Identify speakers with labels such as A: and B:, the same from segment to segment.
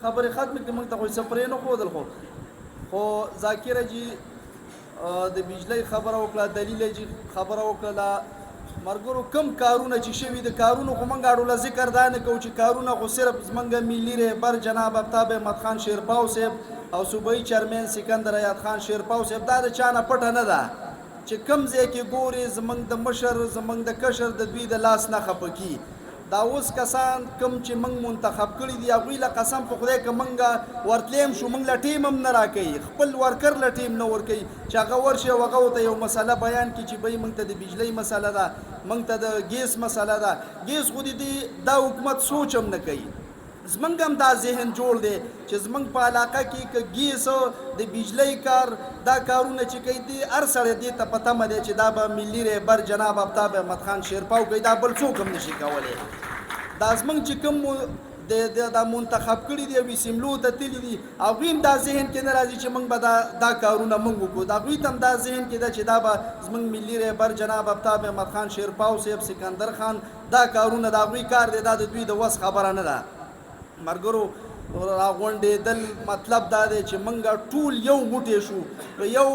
A: خبرې ختمې کړې موږ ته خو سپرې نه ښودل خو ذاکره جي د بجلی خبره وکړه دلیل جي خبره وکړه مرګرو کم کارونه چې شوي د کارونو خو موږ اړوله ذکر دا نه کوو چې کارونه خو صرف زموږ ملي رهبر جناب آفتاب احمد خان شیرپاو صاحب او صوبایي چیرمین سکندر حیات خان شیرپاو صاحب دا د چا نه پټه نه ده چې کم ځای کې ګورې زموږ د مشر زموږ د کشر د دوی د لاس نه خفه کي دا اوس کسان کم چې موږ منتخب کړي دي هغوی له قسم په خدای که موږ ورتلیم شو موږ له ټیم هم نه راکوي خپل ورکر له ټیم نه ورکوي چې هغه ورشي او هغه ورته یو مسله بیان کړي چې بهی موږ ته د بجلۍ مسله ده موږ ته د ګیس مسله ده ګیس خو دا حکومت سوچ هم نه کوي زمونږ هم دا ذهن جوړ دی چې زمونږ په علاقه کې که ګیس د بجلی کار دا کارونه چې کوي دي هر سړی دې ته په تمه دی چې دا به ملي رهبر جناب آفتاب احمد خان شیرپاو کوي دا بل څوک هم نشي کولی دا زمونږ چې کوم دا منتخب کړي دي او سیملو ته تللي دي هغوی هم دا ذهن کې نه راځي چې موږ به دا کارونه موږ وکړو د هغوی ته هم دا ذهن کې ده چې دا به زموږ ملي رهبر جناب آفتاب احمد خان شیرپاو صاحب سکندر خان دا کارونه د هغوی کار دی دا د دوی د وس خبره نه ده مرګرو راغونډېدل مطلب دا دی چې موږ ټول یو موټی شو په یو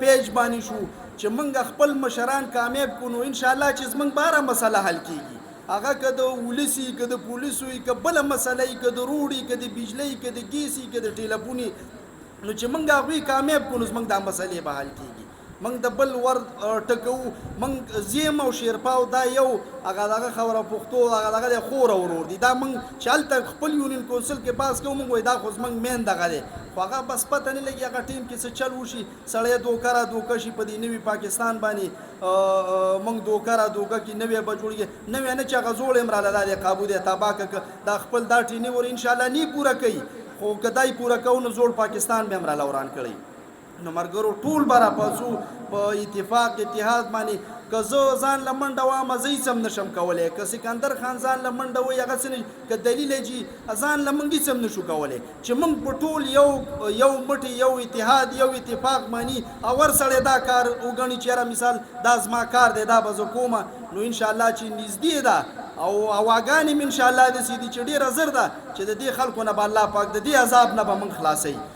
A: پیج باندې شو چې موږ خپل مشران کامیاب کړو نو انشاءالله چې زموږ به هره مسله حل کیږي هغه که د ولس وي که د پولیسو وي که بله مسله وي که د روډ وي که د بجلۍ که د ګیس وي که د ټیلیفون وي نو چې موږ هغوی کامیاب کړو نو زموږ دا مسلې به حل کیږي موږ د بل ور ټکوو موږ زیم او شیرپاو دا یو هغه دغه خبره پښتو هغه دغه د خور ورور دي دا موږ چې هلته خپل یونین کونسل کې بحث کوو موږ وایي دا خو زموږ مین دغه دی خو هغه بس پته نه لګي هغه ټیم کې څه چل وشي سړی دوکه شي په دې نوي پاکستان باندې موږ دوکه کې نوی به جوړېږي نوی نه چې هغه زوړ یې مراله دا دی قابو دی تباه که دا خپل دا ټینې ور انشاءالله نی پوره کوي خو که دا یې پوره کوو نو زوړ پاکستان به یې مراله وران کړی نو مرګرو ټول به راپاڅو په اتفاق اتحاد باندې که زه ځان له منډه وایم زه هېڅ هم نشم کولی که سکندر خان ځان له منډه وایي هغه څه نه که دلیل جي ځان له موږ هېڅ هم نشو کولی چې موږ په ټول یو مټې یو اتحاد یو اتفاق مانی او هر سړی دا کار وګڼي چې یاره مثال دا زما کار دی دا به زه کومه نو انشاءالله چې نږدې ده او هواګانې م انشاءالله داسې دي چې ډېره زر ده چې د دې خلکو نه به الله پاک د دې عذاب نه به موږ خلاصوي